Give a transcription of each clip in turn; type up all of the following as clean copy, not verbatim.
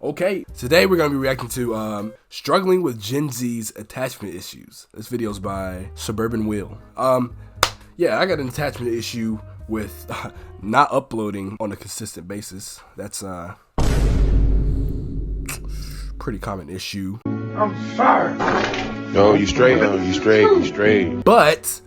Okay, today we're gonna be reacting to struggling with Gen Z's attachment issues. This video's by Suburban Will. Yeah, I got an attachment issue with not uploading on a consistent basis. That's pretty common issue. I'm sorry. No, you straight, you straight. But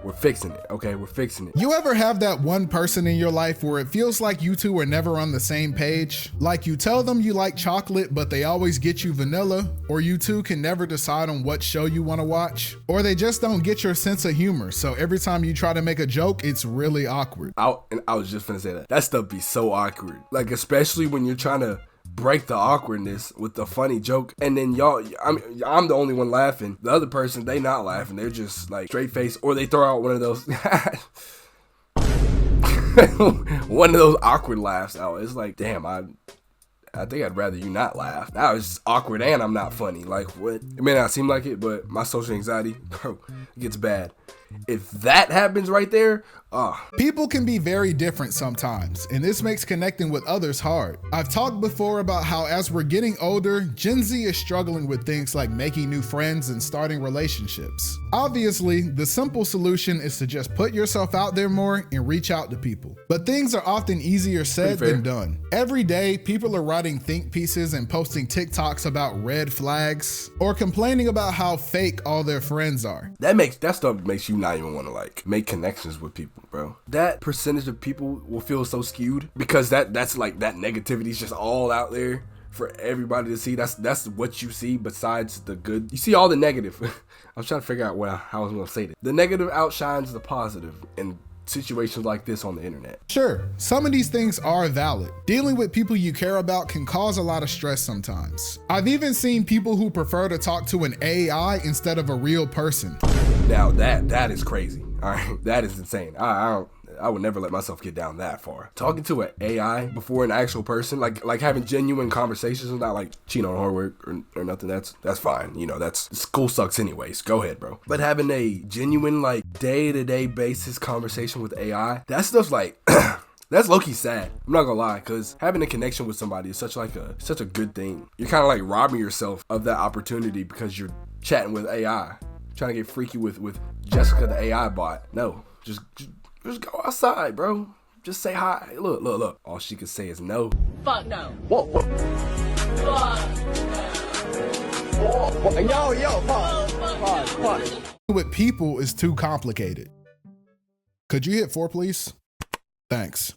we're fixing it, okay? We're fixing it. You ever have that one person in your life where it feels like you two are never on the same page? Like you tell them you like chocolate, but they always get you vanilla, or you two can never decide on what show you want to watch, or they just don't get your sense of humor, so every time you try to make a joke, it's really awkward. I was just gonna say that. That stuff be so awkward. Like, especially when you're trying to break the awkwardness with the funny joke, and then I'm the only one laughing. The other person, they not laughing. They're just like straight face, or they throw out one of those one of those awkward laughs out. It's like, damn, I think I'd rather you not laugh. Now it's just awkward and I'm not funny. Like, what? It may not seem like it, but my social anxiety, bro, it gets bad. If that happens right there, people can be very different sometimes, and this makes connecting with others hard. I've talked before about how as we're getting older, Gen Z is struggling with things like making new friends and starting relationships. Obviously, the simple solution is to just put yourself out there more and reach out to people. But things are often easier said than done. Every day, people are writing think pieces and posting TikToks about red flags, or complaining about how fake all their friends are. That stuff makes you not even want to like make connections with people, bro. That percentage of people will feel so skewed because that's like that negativity is just all out there for everybody to see. That's what you see besides the good. You see all the negative. I was trying to figure out how I was gonna say it. The negative outshines the positive in situations like this on the internet. Sure, some of these things are valid. Dealing with people you care about can cause a lot of stress sometimes. I've even seen people who prefer to talk to an AI instead of a real person. Now that is crazy. All right, that is insane. I would never let myself get down that far. Talking to an AI before an actual person, like having genuine conversations without like cheating on homework or nothing. That's fine. You know, school sucks anyways. Go ahead, bro. But having a genuine like day-to-day basis conversation with AI, that stuff's like that's low-key sad. I'm not gonna lie, because having a connection with somebody is such a good thing. You're kind of like robbing yourself of that opportunity because you're chatting with AI, trying to get freaky with Jessica the AI bot. No, just go outside, bro. Just say hi. Look. All she could say is no. Fuck no. What? Yo, pause. With people is too complicated. Could you hit 4, please? Thanks.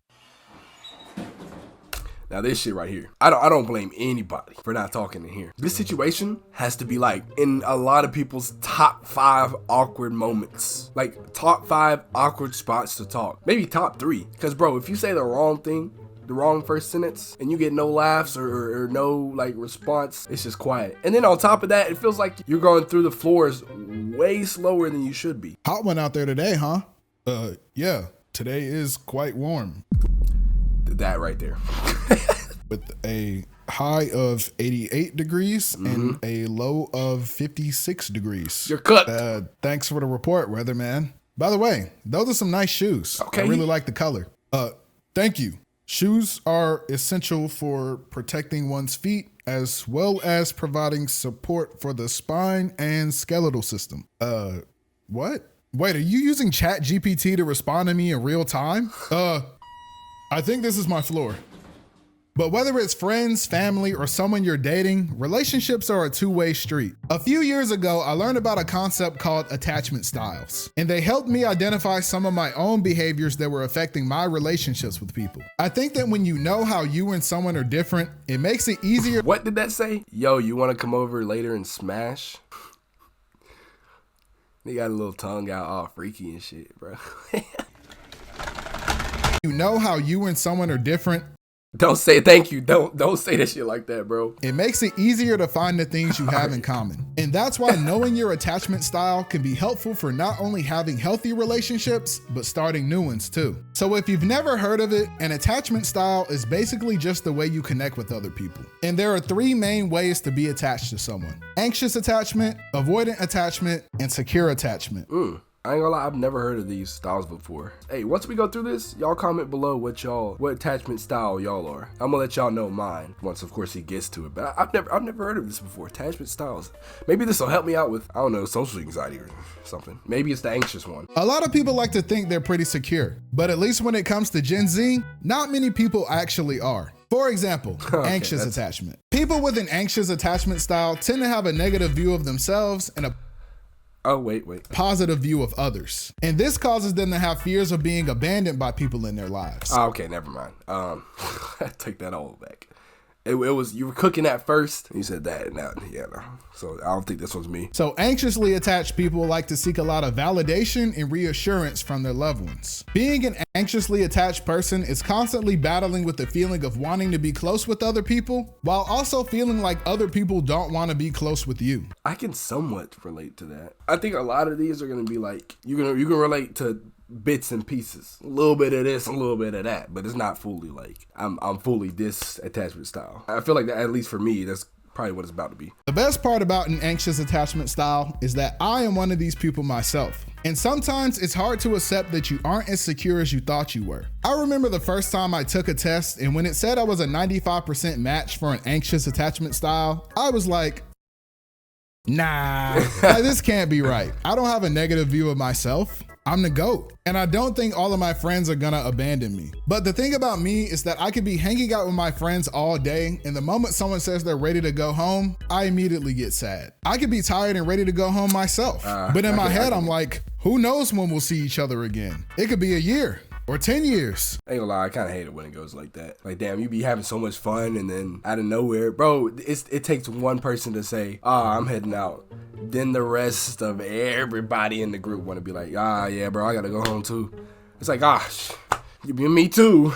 Now this shit right here, I don't blame anybody for not talking in here. This situation has to be like in a lot of people's top 5 awkward moments, like top 5 awkward spots to talk, maybe top 3. Because bro, if you say the wrong thing, the wrong first sentence, and you get no laughs or no like response, it's just quiet. And then on top of that, it feels like you're going through the floors way slower than you should be. Hot one out there today, huh? Yeah, today is quite warm. That right there. With a high of 88 degrees and a low of 56 degrees. You're cooked. Thanks for the report, weatherman. By the way, those are some nice shoes. Okay. I really like the color. Thank you. Shoes are essential for protecting one's feet as well as providing support for the spine and skeletal system. What? Wait, are you using ChatGPT to respond to me in real time? I think this is my floor. But whether it's friends, family, or someone you're dating, relationships are a two-way street. A few years ago, I learned about a concept called attachment styles, and they helped me identify some of my own behaviors that were affecting my relationships with people. I think that when you know how you and someone are different, it makes it easier. What did that say? Yo, you want to come over later and smash? They got a little tongue out all freaky and shit, bro. You know how you and someone are different. Don't say thank you. Don't say that shit like that, bro. It makes it easier to find the things you have in common. And that's why knowing your attachment style can be helpful for not only having healthy relationships, but starting new ones too. So if you've never heard of it, an attachment style is basically just the way you connect with other people. And there are 3 main ways to be attached to someone: anxious attachment, avoidant attachment, and secure attachment. I ain't gonna lie, I've never heard of these styles before. Hey, once we go through this, y'all comment below what attachment style y'all are. I'm gonna let y'all know mine once, of course, he gets to it. But I've never heard of this before. Attachment styles. Maybe this will help me out with, I don't know, social anxiety or something. Maybe it's the anxious one. A lot of people like to think they're pretty secure, but at least when it comes to Gen Z, not many people actually are. For example, anxious attachment. People with an anxious attachment style tend to have a negative view of themselves and a positive view of others. And this causes them to have fears of being abandoned by people in their lives. Oh, okay, never mind. Take that all back. It was, you were cooking at first, you said that, now, yeah, no. So I don't think this one's me. So anxiously attached people like to seek a lot of validation and reassurance from their loved ones. Being an anxiously attached person is constantly battling with the feeling of wanting to be close with other people, while also feeling like other people don't want to be close with you. I can somewhat relate to that. I think a lot of these are gonna be like, you can relate to bits and pieces, a little bit of this, a little bit of that, but it's not fully like I'm fully this attachment style. I feel like that, at least for me, that's probably what it's about to be. The best part about an anxious attachment style is that I am one of these people myself. And sometimes it's hard to accept that you aren't as secure as you thought you were. I remember the first time I took a test, and when it said I was a 95% match for an anxious attachment style, I was like, nah, this can't be right. I don't have a negative view of myself. I'm the GOAT. And I don't think all of my friends are gonna abandon me. But the thing about me is that I could be hanging out with my friends all day, and the moment someone says they're ready to go home, I immediately get sad. I could be tired and ready to go home myself. But in my head, I'm like, who knows when we'll see each other again? It could be a year. Or 10 years. I ain't gonna lie, I kind of hate it when it goes like that. Like, damn, you be having so much fun, and then out of nowhere, bro, it takes one person to say, I'm heading out. Then the rest of everybody in the group want to be like, yeah, bro, I gotta go home too. It's like, gosh, me too.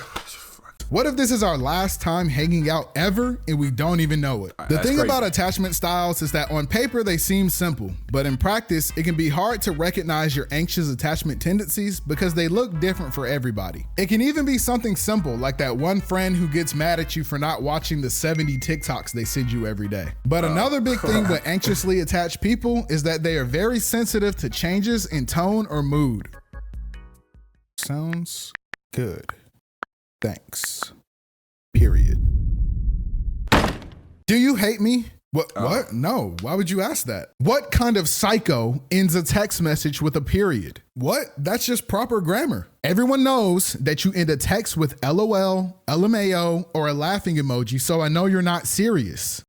What if this is our last time hanging out ever and we don't even know it? The thing about attachment styles is that on paper they seem simple, but in practice it can be hard to recognize your anxious attachment tendencies because they look different for everybody. It can even be something simple like that one friend who gets mad at you for not watching the 70 TikToks they send you every day. But another big thing with anxiously attached people is that they are very sensitive to changes in tone or mood. Sounds good. Thanks. Period. Do you hate me? What? No. Why would you ask that? What kind of psycho ends a text message with a period? What? That's just proper grammar. Everyone knows that you end a text with LOL, LMAO, or a laughing emoji, so I know you're not serious.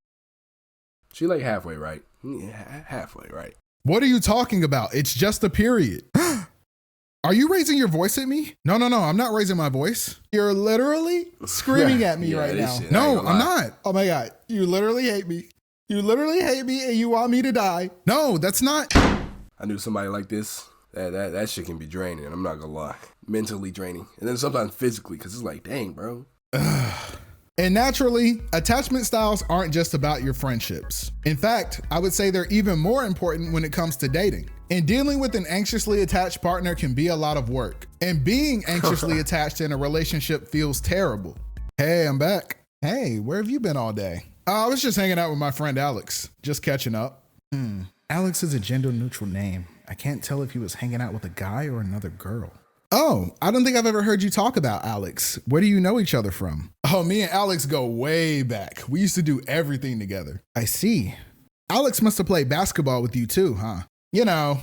She like halfway right. Yeah, halfway right. What are you talking about? It's just a period. Are you raising your voice at me? No, I'm not raising my voice. You're literally screaming at me right now. No, I'm not. Oh my God. You literally hate me. You literally hate me and you want me to die. No, that's not. I knew somebody like this. That shit can be draining. I'm not gonna lie. Mentally draining. And then sometimes physically, because it's like, dang, bro. And naturally, attachment styles aren't just about your friendships. In fact, I would say they're even more important when it comes to dating. And dealing with an anxiously attached partner can be a lot of work. And being anxiously attached in a relationship feels terrible. Hey, I'm back. Hey, where have you been all day? I was just hanging out with my friend Alex, just catching up. Alex is a gender neutral name. I can't tell if he was hanging out with a guy or another girl. Oh, I don't think I've ever heard you talk about Alex. Where do you know each other from? Oh, me and Alex go way back. We used to do everything together. I see. Alex must have played basketball with you too, huh? You know,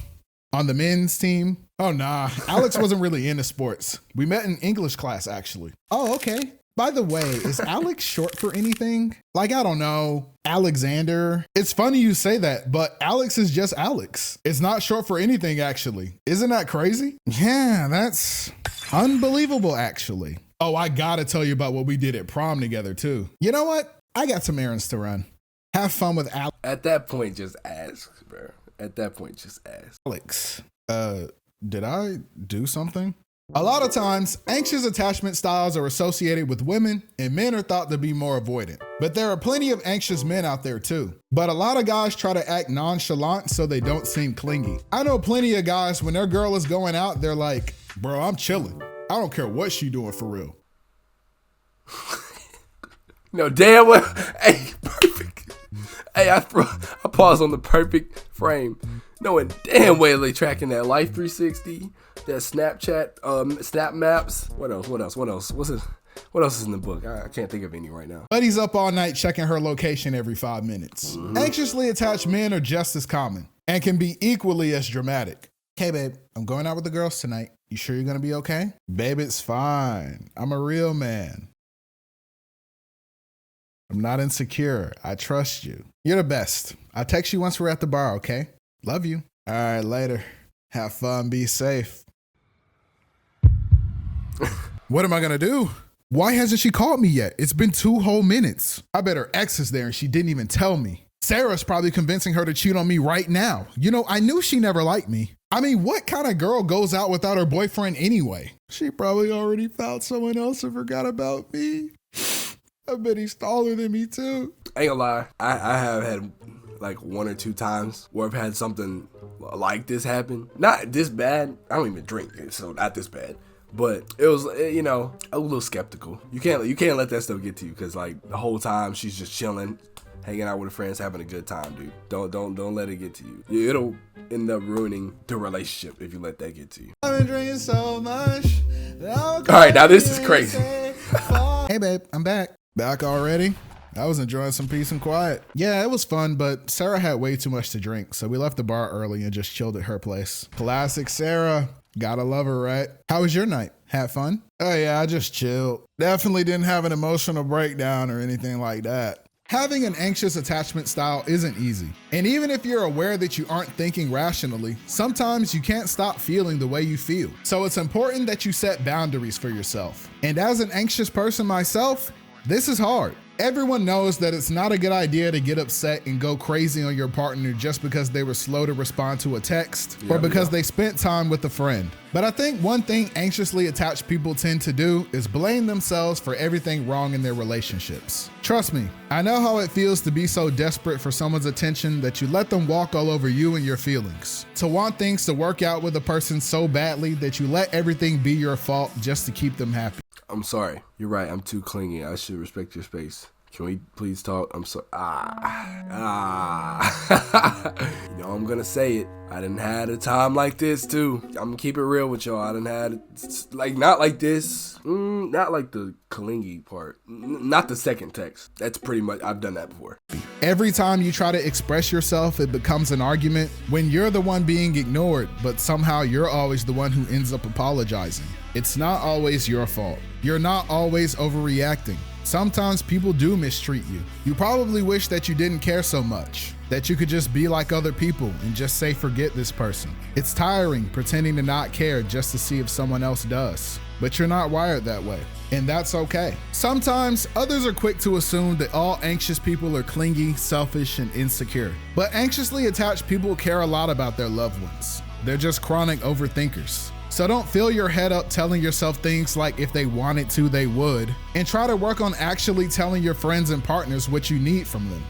on the men's team. Oh, nah. Alex wasn't really into sports. We met in English class, actually. Oh, okay. By the way, is Alex short for anything? Like, I don't know, Alexander? It's funny you say that, but Alex is just Alex. It's not short for anything, actually. Isn't that crazy? Yeah, that's unbelievable, actually. Oh, I gotta tell you about what we did at prom together, too. You know what? I got some errands to run. Have fun with Alex. At that point, just ask, bro. At that point, just ask. Alex, did I do something? A lot of times, anxious attachment styles are associated with women, and men are thought to be more avoidant. But there are plenty of anxious men out there too. But a lot of guys try to act nonchalant so they don't seem clingy. I know plenty of guys, when their girl is going out, they're like, bro, I'm chilling. I don't care what she doing for real. No, damn well. Hey, perfect. Hey, I paused on the perfect frame. Knowing damn well they tracking that Life 360, that Snapchat, Snap Maps. What else? What else is in the book? I can't think of any right now. Buddy's up all night checking her location every 5 minutes. Anxiously attached men are just as common and can be equally as dramatic. Hey babe, I'm going out with the girls tonight. You sure you're gonna be okay? Babe, it's fine. I'm a real man. I'm not insecure. I trust you. You're the best. I'll text you once we're at the bar, okay? Love you. All right, later. Have fun, be safe. What am I gonna do? Why hasn't she called me yet? It's been 2 whole minutes. I bet her ex is there and she didn't even tell me. Sarah's probably convincing her to cheat on me right now. You know, I knew she never liked me. I mean, what kind of girl goes out without her boyfriend anyway? She probably already found someone else and forgot about me. I bet he's taller than me too. I ain't gonna lie, I have had like 1 or 2 times where I've had something like this happen. Not this bad. I don't even drink, so not this bad. But it was, you know, a little skeptical. You can't let that stuff get to you, because like the whole time she's just chilling, hanging out with her friends, having a good time, dude. Don't let it get to you. It'll end up ruining the relationship if you let that get to you. I've been drinking so much. All right, now this is crazy. Hey babe, I'm back. Back already? I was enjoying some peace and quiet. Yeah, it was fun, but Sarah had way too much to drink, so we left the bar early and just chilled at her place. Classic Sarah. Gotta love her, right? How was your night? Had fun? Oh yeah, I just chilled. Definitely didn't have an emotional breakdown or anything like that. Having an anxious attachment style isn't easy. And even if you're aware that you aren't thinking rationally, sometimes you can't stop feeling the way you feel. So it's important that you set boundaries for yourself. And as an anxious person myself, this is hard. Everyone knows that it's not a good idea to get upset and go crazy on your partner just because they were slow to respond to a text or because they spent time with a friend. But I think one thing anxiously attached people tend to do is blame themselves for everything wrong in their relationships. Trust me, I know how it feels to be so desperate for someone's attention that you let them walk all over you and your feelings. To want things to work out with a person so badly that you let everything be your fault just to keep them happy. I'm sorry. You're right. I'm too clingy. I should respect your space. Can we please talk? I'm sorry. You know, I'm gonna say it. I done had a time like this too. I'm gonna keep it real with y'all. I done had, like, not like this. Not like the clingy part. Not the second text. That's pretty much, I've done that before. Every time you try to express yourself, it becomes an argument when you're the one being ignored, but somehow you're always the one who ends up apologizing. It's not always your fault. You're not always overreacting. Sometimes people do mistreat you. You probably wish that you didn't care so much, that you could just be like other people and just say, forget this person. It's tiring pretending to not care just to see if someone else does. But you're not wired that way, and that's okay. Sometimes others are quick to assume that all anxious people are clingy, selfish, and insecure. But anxiously attached people care a lot about their loved ones. They're just chronic overthinkers. So don't fill your head up telling yourself things like if they wanted to, they would, and try to work on actually telling your friends and partners what you need from them.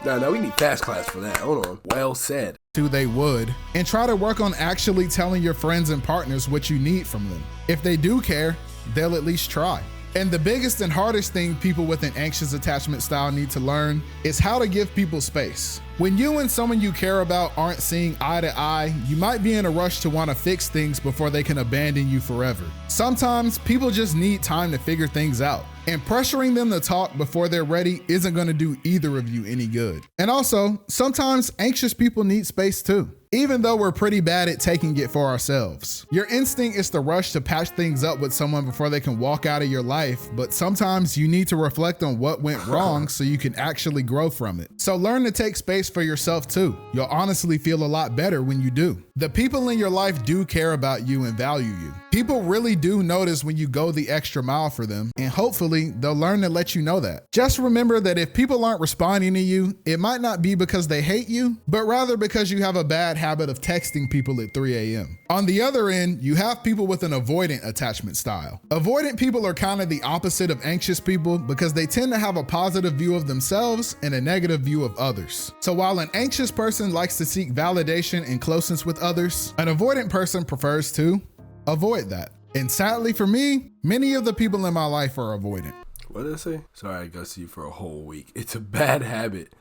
No, we need fast class for that. Hold on. Well said. They would, and try to work on actually telling your friends and partners what you need from them. If they do care, they'll at least try. And the biggest and hardest thing people with an anxious attachment style need to learn is how to give people space. When you and someone you care about aren't seeing eye to eye, you might be in a rush to want to fix things before they can abandon you forever. Sometimes people just need time to figure things out. And pressuring them to talk before they're ready isn't going to do either of you any good. And also, sometimes anxious people need space too. Even though we're pretty bad at taking it for ourselves. Your instinct is to rush to patch things up with someone before they can walk out of your life, but sometimes you need to reflect on what went wrong so you can actually grow from it. So learn to take space for yourself too. You'll honestly feel a lot better when you do. The people in your life do care about you and value you. People really do notice when you go the extra mile for them, and hopefully they'll learn to let you know that. Just remember that if people aren't responding to you, it might not be because they hate you, but rather because you have a bad habit of texting people at 3 a.m. On the other end, you have people with an avoidant attachment style. Avoidant people are kind of the opposite of anxious people because they tend to have a positive view of themselves and a negative view of others. So while an anxious person likes to seek validation and closeness with others, an avoidant person prefers to avoid that. And sadly for me, many of the people in my life are avoidant. What did I say? Sorry, I ghosted you for a whole week. It's a bad habit.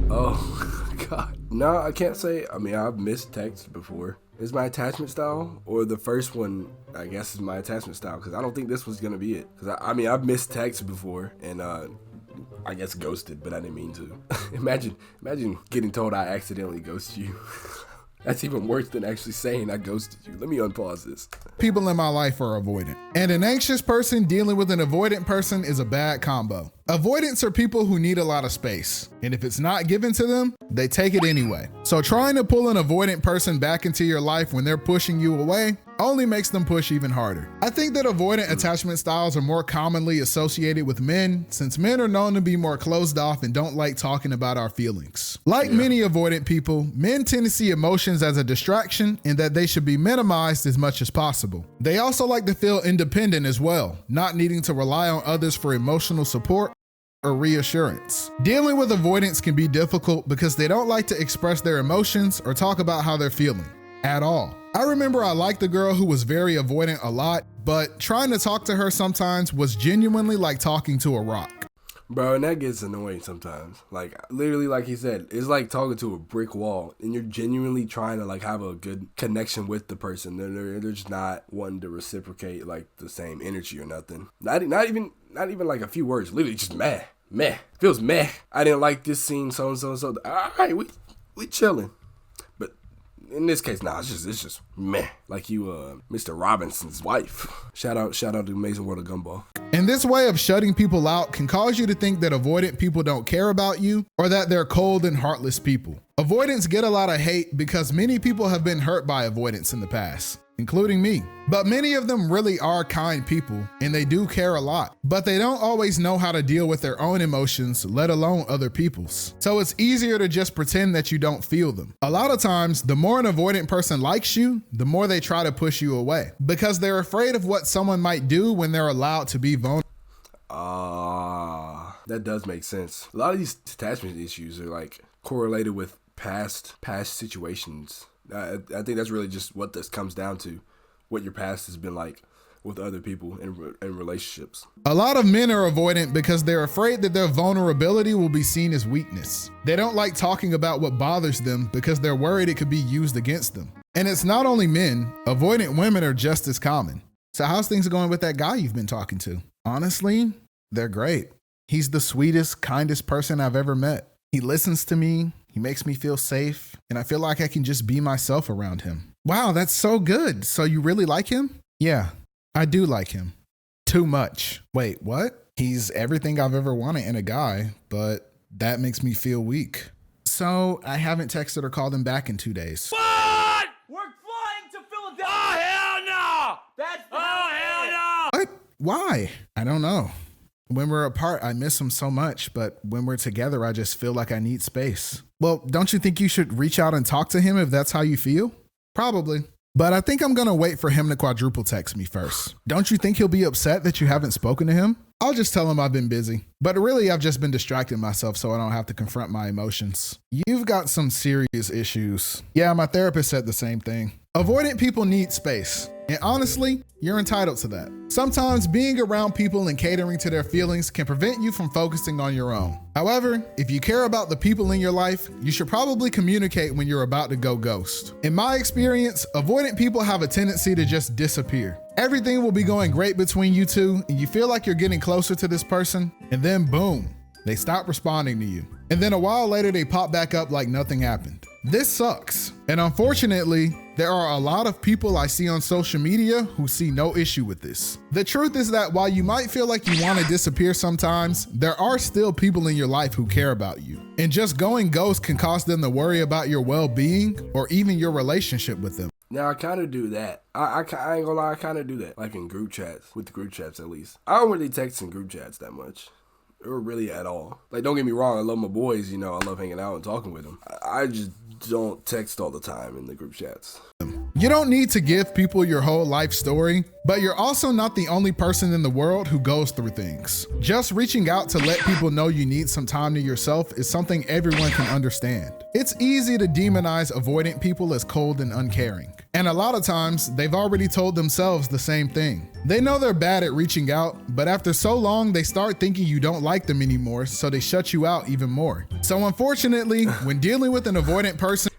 Oh, God. No, I can't say. I mean, I've missed texts before. Is my attachment style? Or the first one, I guess, is my attachment style. Because I don't think this was going to be it. Because, I mean, I've missed texts before. And, I guess ghosted, but I didn't mean to. Imagine getting told I accidentally ghosted you. That's even worse than actually saying I ghosted you. Let me unpause this. People in my life are avoidant. And an anxious person dealing with an avoidant person is a bad combo. Avoidants are people who need a lot of space. And if it's not given to them, they take it anyway. So trying to pull an avoidant person back into your life when they're pushing you away only makes them push even harder. I think that avoidant attachment styles are more commonly associated with men, since men are known to be more closed off and don't like talking about our feelings. Like many avoidant people, men tend to see emotions as a distraction and that they should be minimized as much as possible. They also like to feel independent as well, not needing to rely on others for emotional support or reassurance. Dealing with avoidance can be difficult because they don't like to express their emotions or talk about how they're feeling at all. I remember I liked a girl who was very avoidant a lot, but trying to talk to her sometimes was genuinely like talking to a rock. Bro, and that gets annoying sometimes. Like, literally, like he said, it's like talking to a brick wall, and you're genuinely trying to, like, have a good connection with the person. They're just not wanting to reciprocate, like, the same energy or nothing. Not even like a few words. Literally just meh. Feels meh. I didn't like this scene, so and so. All right, we chilling. But in this case, nah, it's just meh. Like you, Mr. Robinson's wife. Shout out to Amazing World of Gumball. And this way of shutting people out can cause you to think that avoidant people don't care about you or that they're cold and heartless people. Avoidants get a lot of hate because many people have been hurt by avoidance in the past, including me. But many of them really are kind people and they do care a lot, but they don't always know how to deal with their own emotions, let alone other people's. So it's easier to just pretend that you don't feel them. A lot of times, the more an avoidant person likes you, the more they try to push you away because they're afraid of what someone might do when they're allowed to be vulnerable. That does make sense. A lot of these attachment issues are like correlated with past situations. I think that's really just what this comes down to, what your past has been like with other people in relationships. A lot of men are avoidant because they're afraid that their vulnerability will be seen as weakness. They don't like talking about what bothers them because they're worried it could be used against them. And it's not only men, avoidant women are just as common. So how's things going with that guy you've been talking to? Honestly, they're great. He's the sweetest, kindest person I've ever met. He listens to me. He makes me feel safe, and I feel like I can just be myself around him. Wow, that's so good. So you really like him? Yeah, I do like him. Too much. Wait, what? He's everything I've ever wanted in a guy, but that makes me feel weak. So I haven't texted or called him back in 2 days. What? We're flying to Philadelphia! Oh, hell no! Hell no! What? Why? I don't know. When we're apart, I miss him so much, but when we're together, I just feel like I need space. Well, don't you think you should reach out and talk to him if that's how you feel? Probably. But I think I'm gonna wait for him to quadruple text me first. Don't you think he'll be upset that you haven't spoken to him? I'll just tell him I've been busy. But really, I've just been distracting myself so I don't have to confront my emotions. You've got some serious issues. Yeah, my therapist said the same thing. Avoidant people need space. And honestly, you're entitled to that. Sometimes being around people and catering to their feelings can prevent you from focusing on your own. However, if you care about the people in your life, you should probably communicate when you're about to go ghost. In my experience, avoidant people have a tendency to just disappear. Everything will be going great between you two, and you feel like you're getting closer to this person, and then boom, they stop responding to you. And then a while later, they pop back up like nothing happened. This sucks. And unfortunately, there are a lot of people I see on social media who see no issue with this. The truth is that while you might feel like you want to disappear sometimes, there are still people in your life who care about you. And just going ghost can cause them to worry about your well-being or even your relationship with them. Now, I kind of do that. I ain't gonna lie, I kind of do that. Like in group chats, with the group chats at least. I don't really text in group chats that much. Or really at all. Like, don't get me wrong, I love my boys, I love hanging out and talking with them. I just don't text all the time in the group chats. You don't need to give people your whole life story, but you're also not the only person in the world who goes through things. Just reaching out to let people know you need some time to yourself is something everyone can understand. It's easy to demonize avoidant people as cold and uncaring. And a lot of times, they've already told themselves the same thing. They know they're bad at reaching out, but after so long, they start thinking you don't like them anymore, so they shut you out even more. So unfortunately, when dealing with an avoidant person,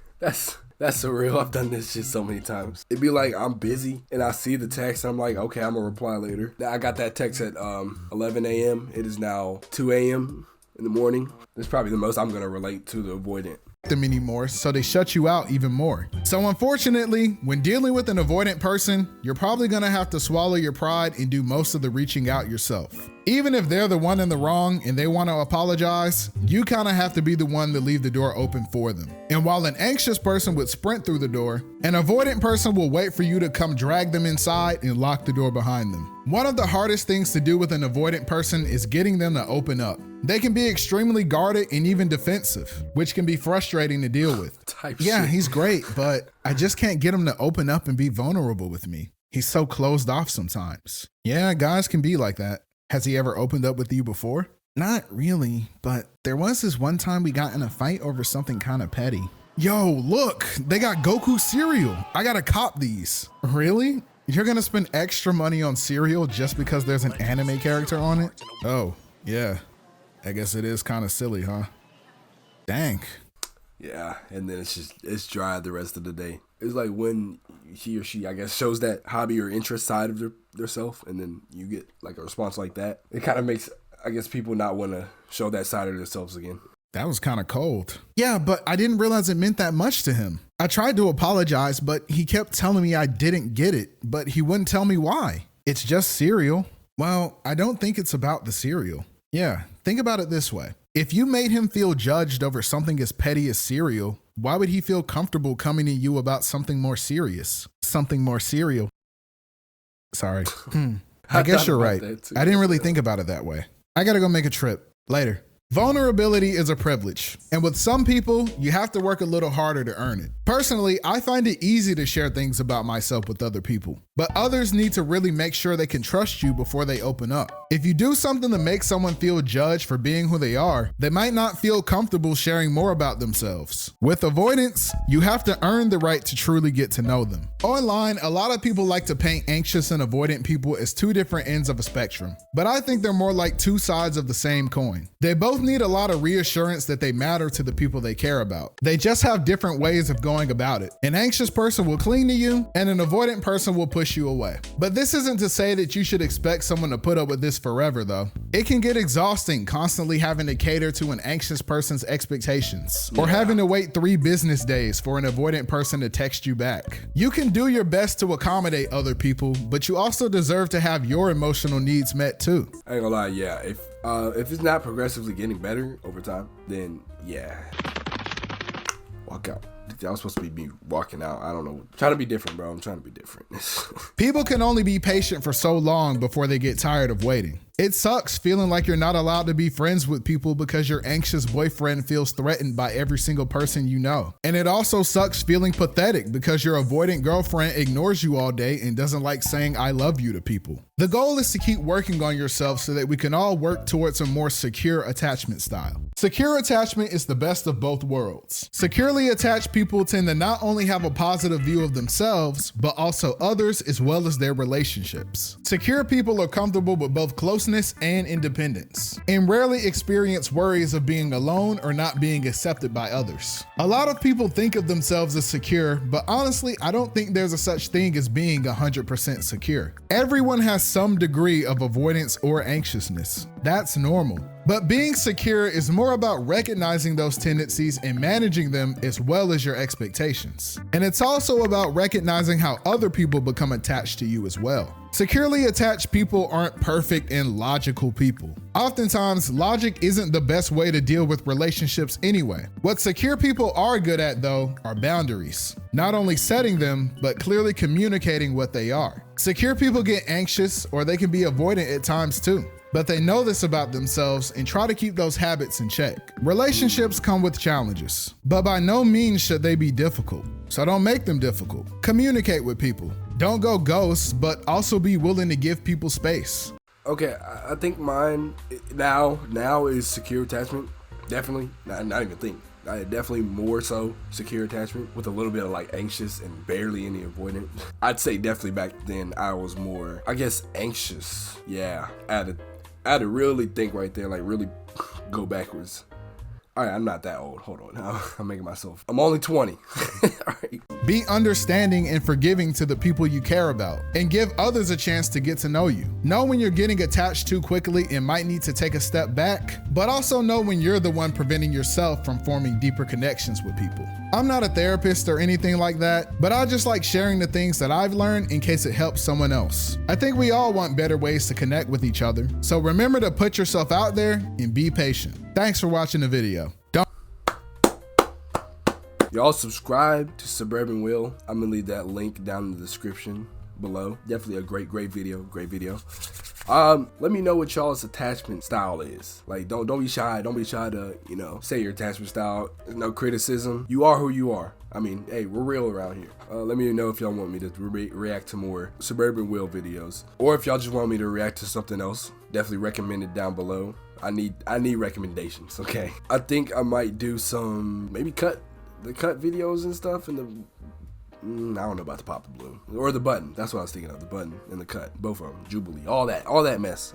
That's so real. I've done this shit so many times. It'd be like I'm busy and I see the text. I'm like, okay, I'm gonna reply later. I got that text at 11 a.m. It is now 2 a.m. in the morning. It's probably the most I'm gonna relate to the avoidant. Them anymore, so they shut you out even more. So unfortunately, when dealing with an avoidant person, you're probably gonna have to swallow your pride and do most of the reaching out yourself. Even if they're the one in the wrong and they want to apologize, you kind of have to be the one to leave the door open for them. And while an anxious person would sprint through the door, an avoidant person will wait for you to come drag them inside and lock the door behind them. One of the hardest things to do with an avoidant person is getting them to open up. They can be extremely guarded and even defensive, which can be frustrating to deal with. Yeah, he's great, but I just can't get him to open up and be vulnerable with me. He's so closed off sometimes. Yeah, guys can be like that. Has he ever opened up with you before? Not really, but there was this one time we got in a fight over something kind of petty. Yo, look, they got Goku cereal. I gotta cop these. Really? You're gonna spend extra money on cereal just because there's an anime character on it? Oh, yeah. I guess it is kind of silly, huh? Dang. Yeah, and then it's dry the rest of the day. It's like when he or she, I guess, shows that hobby or interest side of their self, and then you get like a response like that. It kind of makes, I guess, people not want to show that side of themselves again. That was kind of cold. Yeah, but I didn't realize it meant that much to him. I tried to apologize, but he kept telling me I didn't get it, but he wouldn't tell me why. It's just cereal. Well, I don't think it's about the cereal. Yeah, think about it this way. If you made him feel judged over something as petty as cereal, why would he feel comfortable coming to you about something more serious? Something more serial. Sorry. I guess you're right. I didn't really think about it that way. I gotta go make a trip. Later. Vulnerability is a privilege, and with some people, you have to work a little harder to earn it. Personally, I find it easy to share things about myself with other people, but others need to really make sure they can trust you before they open up. If you do something to make someone feel judged for being who they are, they might not feel comfortable sharing more about themselves. With avoidance, you have to earn the right to truly get to know them. Online, a lot of people like to paint anxious and avoidant people as two different ends of a spectrum, but I think they're more like two sides of the same coin. They both need a lot of reassurance that they matter to the people they care about. They just have different ways of going about it. An anxious person will cling to you, and an avoidant person will push you away. But this isn't to say that you should expect someone to put up with this forever, though. It can get exhausting constantly having to cater to an anxious person's expectations, or having to wait 3 business days for an avoidant person to text you back. You can do your best to accommodate other people, but you also deserve to have your emotional needs met too. I ain't gonna lie, yeah. If it's not progressively getting better over time, then yeah, walk out. I was supposed to be walking out. I don't know. I'm trying to be different, bro. I'm trying to be different. People can only be patient for so long before they get tired of waiting. It sucks feeling like you're not allowed to be friends with people because your anxious boyfriend feels threatened by every single person you know. And it also sucks feeling pathetic because your avoidant girlfriend ignores you all day and doesn't like saying I love you to people. The goal is to keep working on yourself so that we can all work towards a more secure attachment style. Secure attachment is the best of both worlds. Securely attached people tend to not only have a positive view of themselves, but also others as well as their relationships. Secure people are comfortable with both closeness and independence, and rarely experience worries of being alone or not being accepted by others. A lot of people think of themselves as secure, but honestly, I don't think there's a such thing as being 100% secure. Everyone has some degree of avoidance or anxiousness. That's normal. But being secure is more about recognizing those tendencies and managing them as well as your expectations. And it's also about recognizing how other people become attached to you as well. Securely attached people aren't perfect and logical people. Oftentimes, logic isn't the best way to deal with relationships anyway. What secure people are good at, though, are boundaries. Not only setting them, but clearly communicating what they are. Secure people get anxious, or they can be avoidant at times too. But they know this about themselves and try to keep those habits in check. Relationships come with challenges, but by no means should they be difficult. So don't make them difficult. Communicate with people. Don't go ghost, but also be willing to give people space. Okay, I think mine now is secure attachment. Definitely, not even think. Definitely more so secure attachment with a little bit of like anxious and barely any avoidant. I'd say definitely back then I was more, I guess, anxious. Yeah, I had to really think right there, like really go backwards. All right, I'm not that old. Hold on, I'm making myself. I'm only 20. All right. Be understanding and forgiving to the people you care about, and give others a chance to get to know you. Know when you're getting attached too quickly and might need to take a step back, but also know when you're the one preventing yourself from forming deeper connections with people. I'm not a therapist or anything like that, but I just like sharing the things that I've learned in case it helps someone else. I think we all want better ways to connect with each other, so remember to put yourself out there and be patient. Thanks for watching the video. Y'all subscribe to Suburban Will. I'm gonna leave that link down in the description below. Definitely a great video. Let me know what y'all's attachment style is. Like, don't be shy. Don't be shy to, say your attachment style. No criticism. You are who you are. I mean, hey, we're real around here. Let me know if y'all want me to react to more Suburban Will videos, or if y'all just want me to react to something else. Definitely recommend it down below. I need recommendations. Okay. I think I might do some maybe cut videos and stuff, and I don't know about the pop the blue or the button. That's what I was thinking of, the button and the cut, both of them, Jubilee, all that mess.